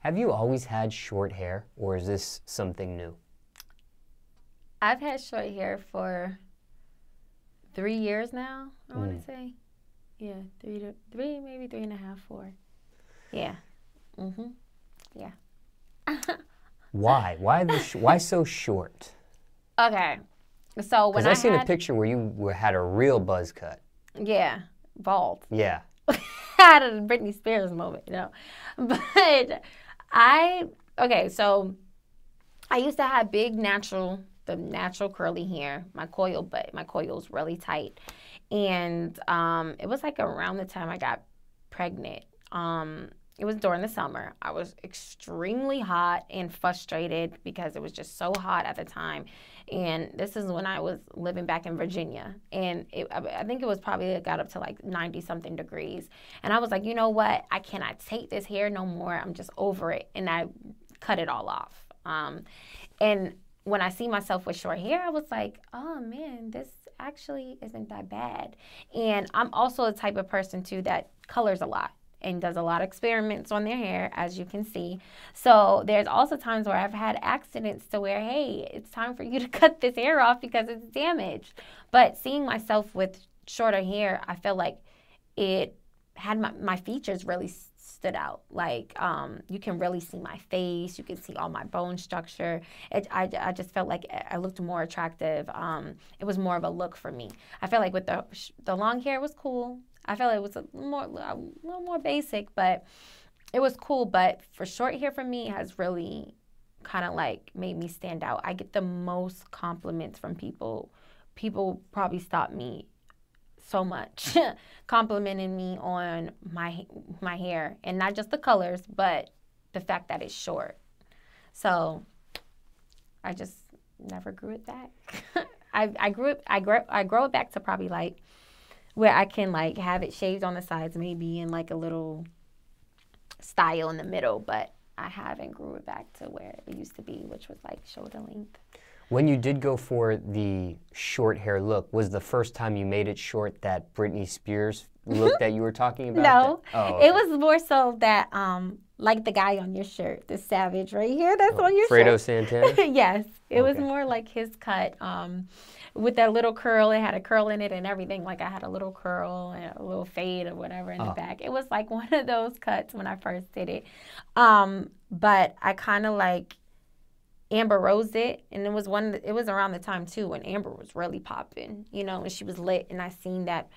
Have you always had short hair, or is this something new? I've had short hair for 3 years now, I want to say. Yeah, three, maybe 3.5, 4. Yeah. Yeah. Why? Why so short? Okay. So when Because I seen a picture where you had a real buzz cut. Yeah, bald. Yeah. I had a Britney Spears moment, you know. But okay, so I used to have big natural curly hair, my coil, but my coil's really tight. And it was like around the time I got pregnant. It was during the summer. I was extremely hot and frustrated because it was just so hot at the time. And this is when I was living back in Virginia. And I think it was probably got up to like 90-something degrees. And I was like, you know what? I cannot take this hair no more. I'm just over it. And I cut it all off. And when I see myself with short hair, I was like, oh man, this actually isn't that bad. And I'm also the type of person too that colors a lot and does a lot of experiments on their hair, as you can see. So there's also times where I've had accidents to where, hey, it's time for you to cut this hair off because it's damaged. But seeing myself with shorter hair, I felt like it had my features really stood out. Like you can really see my face, you can see all my bone structure. I just felt like I looked more attractive. It was more of a look for me. I felt like with the long hair was cool. I felt like it was a little more basic, but it was cool. But for short hair for me, it has really kind of like made me stand out. I get the most compliments from people. People probably stop me so much complimenting me on my hair, and not just the colors, but the fact that it's short. So I just never grew it back. I grow it back to probably like where I can like have it shaved on the sides, maybe in like a little style in the middle, but I haven't grew it back to where it used to be, which was like shoulder length. When you did go for the short hair look, was the first time you made it short that Britney Spears look that you were talking about? No, okay. It was more so that, like the guy on your shirt, the savage right here that's on your Fredo shirt. Santana? Yes, it was more like his cut. With that little curl, it had a curl in it and everything. Like I had a little curl and a little fade or whatever in the back. It was like one of those cuts when I first did it. But I kind of like Amber Rose it, and it was around the time too when Amber was really popping, you know, and she was lit, and I seen that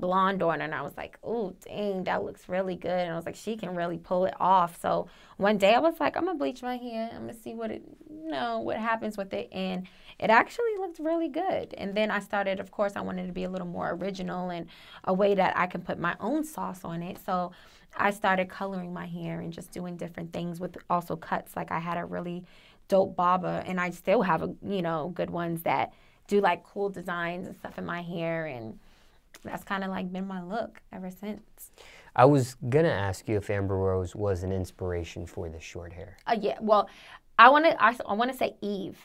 blonde on her, and I was like, oh dang, that looks really good, and I was like, she can really pull it off. So one day I was like, I'm gonna bleach my hair, I'm gonna see what happens with it, and it actually looked really good. And then I started, of course, I wanted to be a little more original and a way that I can put my own sauce on it. So I started coloring my hair and just doing different things with also cuts. Like I had a really dope bobber, and I still have good ones that do like cool designs and stuff in my hair, and that's kind of like been my look ever since. I was gonna ask you if Amber Rose was an inspiration for the short hair. Yeah, well, I want to say Eve.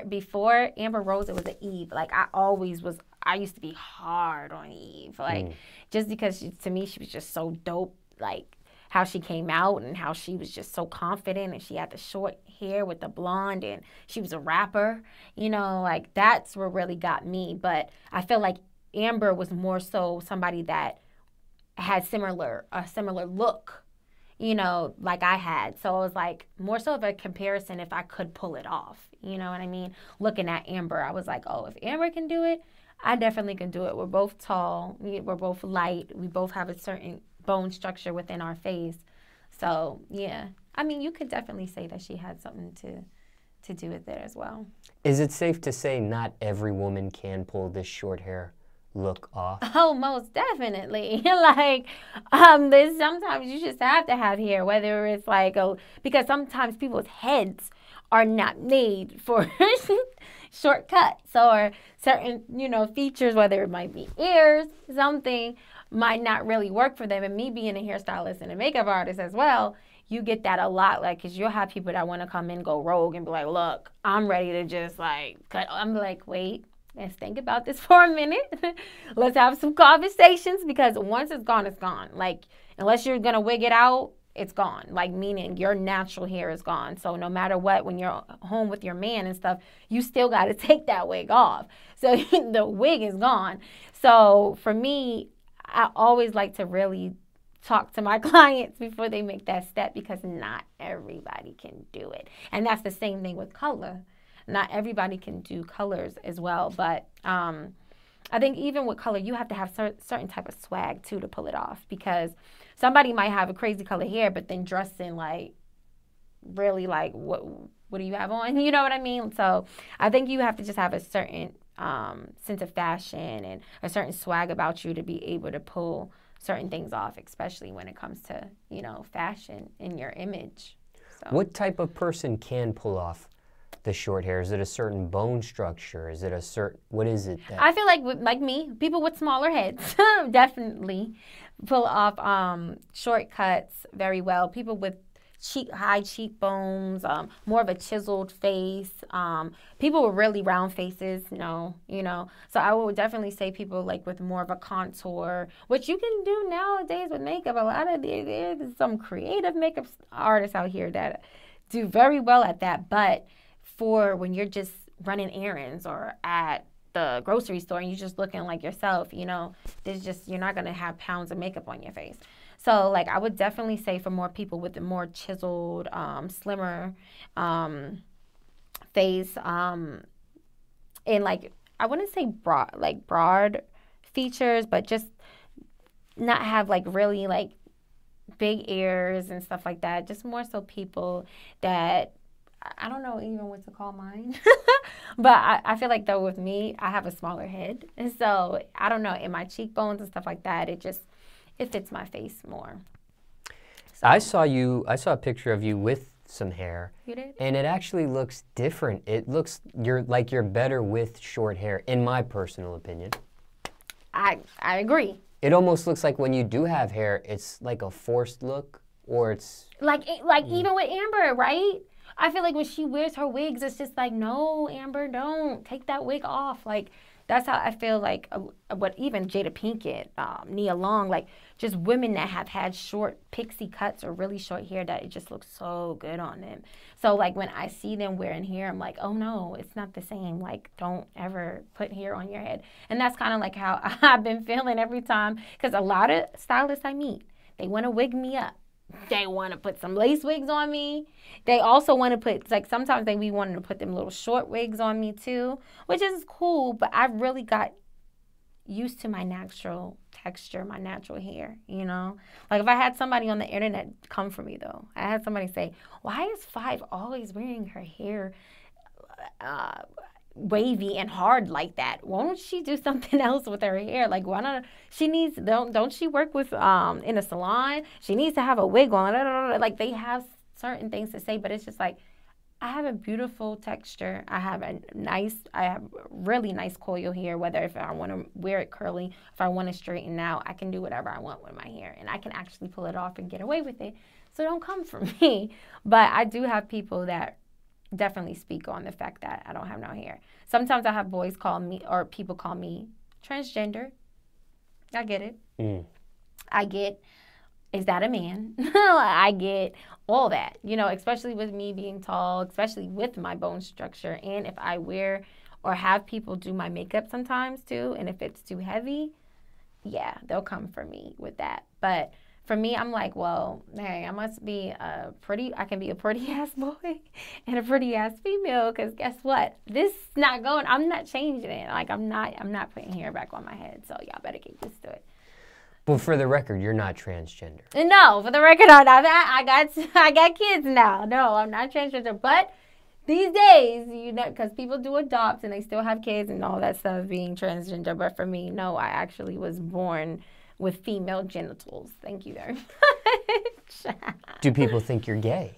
Before Amber Rose, it was an Eve. Like I used to be hard on Eve, like just because to me she was just so dope, like how she came out and how she was just so confident, and she had the short hair with the blonde, and she was a rapper, like that's what really got me. But I feel like Amber was more so somebody that had a similar look, like I had. So it was like more so of a comparison if I could pull it off, you know what I mean? Looking at Amber, I was like, oh, if Amber can do it, I definitely can do it. We're both tall, we're both light, we both have a certain bone structure within our face. So yeah, I mean, you could definitely say that she had something to do with it as well. Is it safe to say not every woman can pull this short hair look off? Oh, most definitely. Like, sometimes you just have to have hair, whether it's like, because sometimes people's heads are not made for shortcuts, or certain, features, whether it might be ears, something might not really work for them. And me being a hairstylist and a makeup artist as well, you get that a lot, like, because you'll have people that want to come in, go rogue, and be like, look, I'm ready to just, like, cut. I'm like, wait, let's think about this for a minute. Let's have some conversations, because once it's gone, it's gone. Like, unless you're going to wig it out it's gone. Like, meaning your natural hair is gone. So no matter what, when you're home with your man and stuff, you still got to take that wig off. So the wig is gone. So for me, I always like to really talk to my clients before they make that step, because not everybody can do it. And that's the same thing with color. Not everybody can do colors as well. But I think even with color, you have to have certain type of swag too to pull it off, because somebody might have a crazy color hair, but then dressed in like really like what do you have on? You know what I mean? So I think you have to just have a certain sense of fashion and a certain swag about you to be able to pull certain things off, especially when it comes to, you know, fashion and your image. So. What type of person can pull off the short hair? Is it a certain bone structure? Is it a certain, what is it? I feel like me, people with smaller heads definitely pull off short cuts very well. People with high cheekbones, more of a chiseled face. People with really round faces, you know. So I would definitely say people like with more of a contour, which you can do nowadays with makeup. A lot of there's some creative makeup artists out here that do very well at that. But for when you're just running errands or at the grocery store and you're just looking like yourself, you know, you're not gonna have pounds of makeup on your face. So, like, I would definitely say for more people with a more chiseled, slimmer face, and, like, I wouldn't say broad features, but just not have, like, really, like, big ears and stuff like that. Just more so people that, I don't know even what to call mine. But I feel like, though, with me, I have a smaller head. And so, I don't know, in my cheekbones and stuff like that, it fits my face more. So. I saw a picture of you with some hair. You did? And it actually looks different. It looks, you're better with short hair, in my personal opinion. I agree. It almost looks like when you do have hair, it's like a forced look, or it's... Like even with Amber, right? I feel like when she wears her wigs, it's just like, no, Amber, don't. Take that wig off. Like, that's how I feel like what even Jada Pinkett, Nia Long, like just women that have had short pixie cuts or really short hair that it just looks so good on them. So like when I see them wearing hair, I'm like, oh no, it's not the same. Like, don't ever put hair on your head. And that's kind of like how I've been feeling every time, because a lot of stylists I meet, they want to wig me up. They want to put some lace wigs on me. They also want to put, like, sometimes they be wanting to put them little short wigs on me too, which is cool, but I've really got used to my natural texture, my natural hair, you know? Like, if I had somebody on the internet come for me, though, I had somebody say, why is Five always wearing her hair wavy and hard like that? Won't she do something else with her hair? Like, why not? Don't she work with in a salon? She needs to have a wig on. Like, they have certain things to say, but it's just like, I have a beautiful texture. I have really nice coil hair, whether if I want to wear it curly, if I want to straighten out, I can do whatever I want with my hair, and I can actually pull it off and get away with it. So don't come for me. But I do have people that definitely speak on the fact that I don't have no hair. Sometimes I have boys call me, or people call me transgender. I get it. I get, is that a man? I get all that, you know, especially with me being tall, especially with my bone structure. And if I wear or have people do my makeup sometimes too, and if it's too heavy, yeah, they'll come for me with that. But for me, I'm like, well, hey, I can be a pretty ass boy and a pretty ass female, because guess what? I'm not changing it. Like, I'm not putting hair back on my head. So y'all better get used to it. But for the record, you're not transgender. No, for the record, I got kids now. No, I'm not transgender. But these days, you know, because people do adopt and they still have kids and all that stuff being transgender. But for me, no, I actually was born with female genitals. Thank you very much. Do people think you're gay?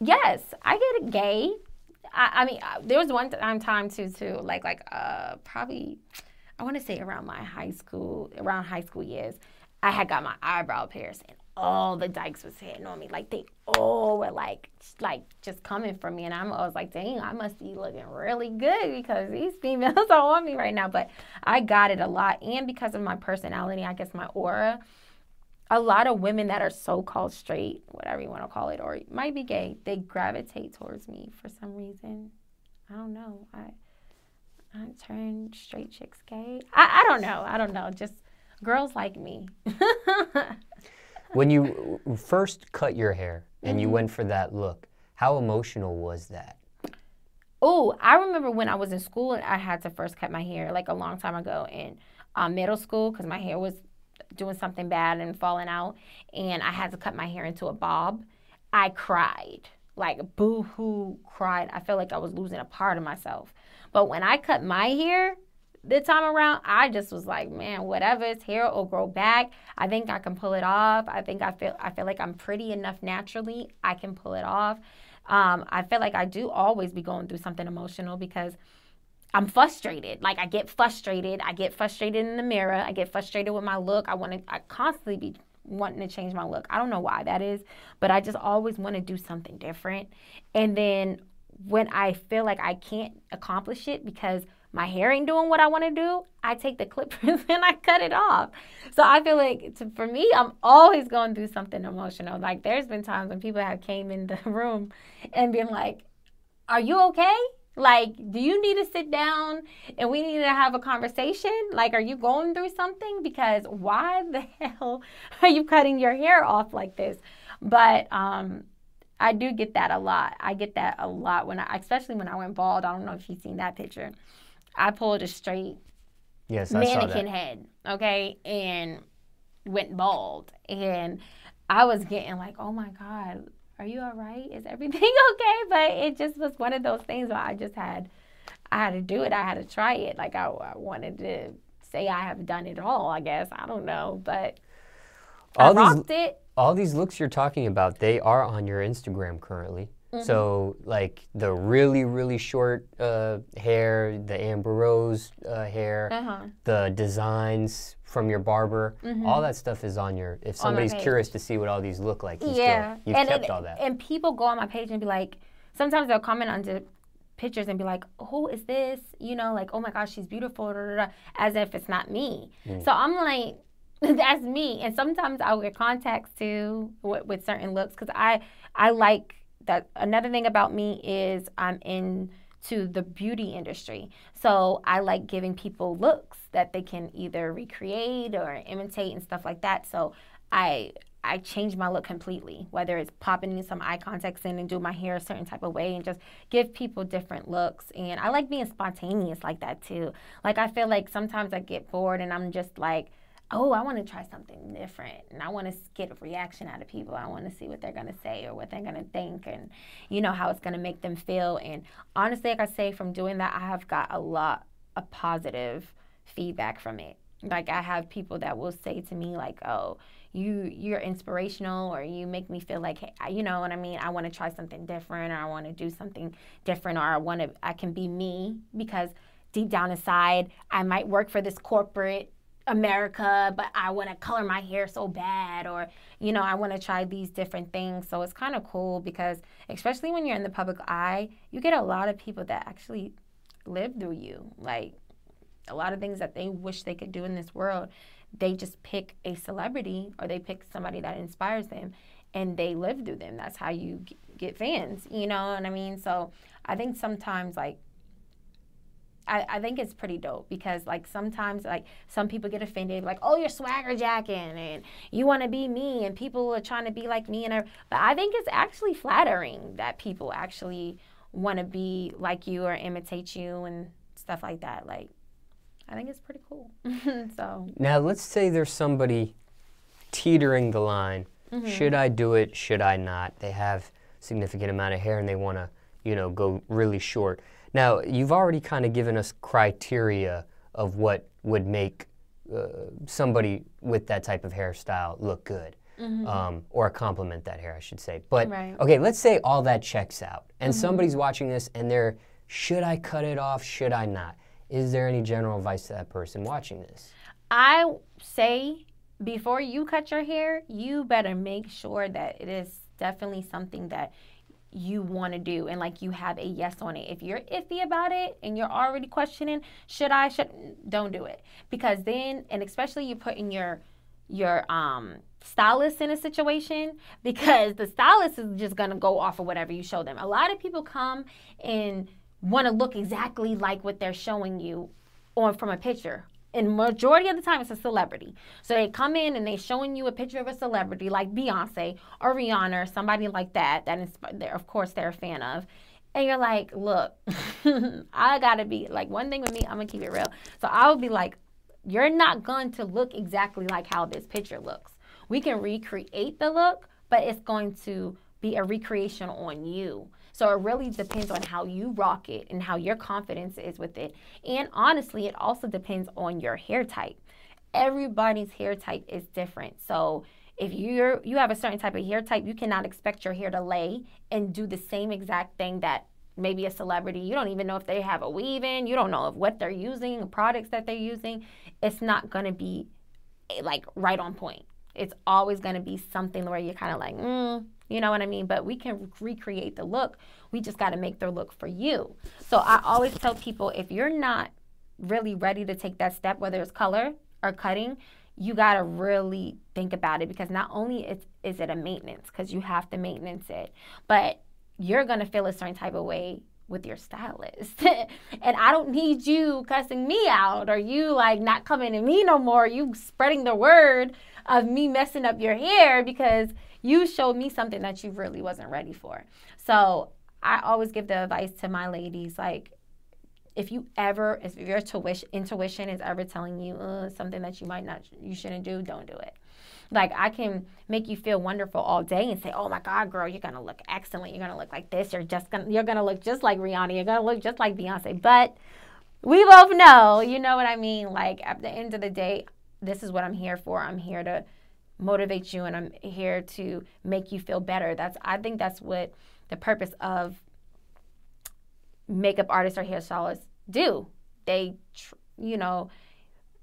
Yes, I get it gay. I mean, there was one time too, like probably, I want to say around high school years, I had got my eyebrow pierced, and all the dykes was hitting on me. Like, they all were like just coming for me, and I was like, dang, I must be looking really good because these females don't want me right now. But I got it a lot, and because of my personality, I guess my aura, a lot of women that are so-called straight, whatever you want to call it, or might be gay, they gravitate towards me for some reason. I don't know. I turned straight chicks gay. I don't know. I don't know. Just girls like me. When you first cut your hair and you went for that look, how emotional was that? Oh, I remember when I was in school and I had to first cut my hair like a long time ago in middle school because my hair was doing something bad and falling out, and I had to cut my hair into a bob. I cried, like boo-hoo cried. I felt like I was losing a part of myself. But when I cut my hair this time around, I just was like, man, whatever, it's hair will grow back. I think I can pull it off. I feel like I'm pretty enough naturally. I can pull it off. I feel like I do always be going through something emotional because I'm frustrated. Like I get frustrated. I get frustrated in the mirror. I get frustrated with my look. I constantly be wanting to change my look. I don't know why that is, but I just always want to do something different. And then when I feel like I can't accomplish it because my hair ain't doing what I want to do, I take the clippers and I cut it off. So I feel like for me, I'm always going through something emotional. Like there's been times when people have came in the room and been like, are you okay? Like, do you need to sit down and we need to have a conversation? Like, are you going through something? Because why the hell are you cutting your hair off like this? But I do get that a lot. I get that a lot especially when I went bald. I don't know if you've seen that picture. I pulled a straight mannequin head, okay, and went bald. And I was getting like, oh my God, are you all right? Is everything okay? But it just was one of those things where I had to do it. I had to try it. Like I wanted to say I have done it all, I guess. I don't know, but I rocked it. All these looks you're talking about, they are on your Instagram currently. So, like, the really, really short hair, the Amber Rose hair, the designs from your barber, all that stuff is on your, if somebody's curious to see what all these look like, you've kept all that. And people go on my page and be like, sometimes they'll comment on the pictures and be like, who is this? You know, like, oh my gosh, she's beautiful, as if it's not me. So I'm like, that's me. And sometimes I'll get contacts too with certain looks because I like that. Another thing about me is I'm into the beauty industry. So I like giving people looks that they can either recreate or imitate and stuff like that. So I change my look completely, whether it's popping in some eye contacts in and do my hair a certain type of way and just give people different looks. And I like being spontaneous like that too. Like I feel like sometimes I get bored and I'm just like, oh, I want to try something different, and I want to get a reaction out of people. I want to see what they're going to say or what they're going to think and, you know, how it's going to make them feel. And honestly, like I say, from doing that, I have got a lot of positive feedback from it. Like, I have people that will say to me, like, oh, you're inspirational, or you make me feel like, hey, you know what I mean? I want to try something different, or I want to do something different, or I can be me, because deep down inside, I might work for this corporate America, but I want to color my hair so bad, or, you know, I want to try these different things. So it's kind of cool because, especially when you're in the public eye, you get a lot of people that actually live through you. Like, a lot of things that they wish they could do in this world, they just pick a celebrity or they pick somebody that inspires them and they live through them. That's how you get fans, you know what I mean? So I think sometimes, like, I think it's pretty dope because, like, sometimes, like, some people get offended, like, oh, you're swagger jacking and you want to be me and people are trying to be like me. But I think it's actually flattering that people actually want to be like you or imitate you and stuff like that. Like, I think it's pretty cool. So now let's say there's somebody teetering the line. Should I do it? Should I not? They have a significant amount of hair and they want to, you know, go really short. Now, you've already kind of given us criteria of what would make somebody with that type of hairstyle look good, or complement that hair, I should say. But, okay, let's say all that checks out, and somebody's watching this, and they're, should I cut it off, should I not? Is there any general advice to that person watching this? I say, before you cut your hair, you better make sure that it is definitely something that you want to do and, like, you have a yes on it. If you're iffy about it and you're already questioning, don't do it, because then, and especially you put in your stylist in a situation, because the stylist is just going to go off of whatever you show them. A lot of people come and want to look exactly like what they're showing you from a picture. And majority of the time, it's a celebrity. So they come in and they're showing you a picture of a celebrity like Beyonce or Rihanna or somebody like that of course, they're a fan of. And you're like, look, I got to be, like, one thing with me, I'm going to keep it real. So I would be like, you're not going to look exactly like how this picture looks. We can recreate the look, but it's going to be a recreation on you. So it really depends on how you rock it and how your confidence is with it. And honestly, it also depends on your hair type. Everybody's hair type is different. So if you have a certain type of hair type, you cannot expect your hair to lay and do the same exact thing that maybe a celebrity. You don't even know if they have a weave in. You don't know of what they're using, the products that they're using. It's not going to be like right on point. It's always going to be something where you're kind of like, you know what I mean? But we can recreate the look. We just got to make the look for you. So I always tell people, if you're not really ready to take that step, whether it's color or cutting, you got to really think about it, because not only is it a maintenance, because you have to maintenance it, but you're going to feel a certain type of way with your stylist. And I don't need you cussing me out, or you like not coming to me no more, you spreading the word of me messing up your hair because you showed me something that you really wasn't ready for. So I always give the advice to my ladies, like, if your intuition is ever telling you something that you shouldn't do, don't do it. Like, I can make you feel wonderful all day and say, oh my God, girl, you're going to look excellent. You're going to look like this. You're going to look just like Rihanna. You're going to look just like Beyonce. But we both know, you know what I mean? Like, at the end of the day, this is what I'm here for. I'm here to motivate you, and I'm here to make you feel better. I think that's what the purpose of makeup artists or hairstylists do. They,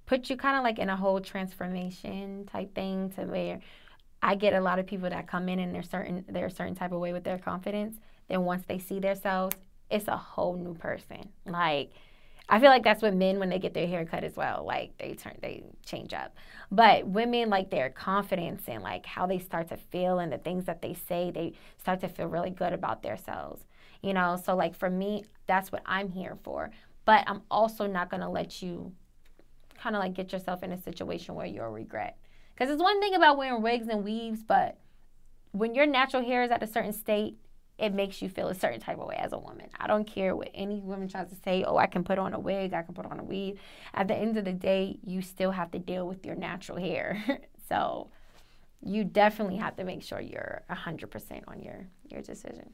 put you kind of like in a whole transformation type thing, to where I get a lot of people that come in and they're a certain type of way with their confidence. Then once they see themselves, it's a whole new person. Like, I feel like that's what men, when they get their hair cut as well, like they change up. But women, like, their confidence and like how they start to feel and the things that they say, they start to feel really good about themselves. So like for me, that's what I'm here for. But I'm also not going to let you kind of like get yourself in a situation where you'll regret. Because it's one thing about wearing wigs and weaves, but when your natural hair is at a certain state, it makes you feel a certain type of way as a woman. I don't care what any woman tries to say, oh, I can put on a wig, I can put on a weave. At the end of the day, you still have to deal with your natural hair. So you definitely have to make sure you're 100% on your decision.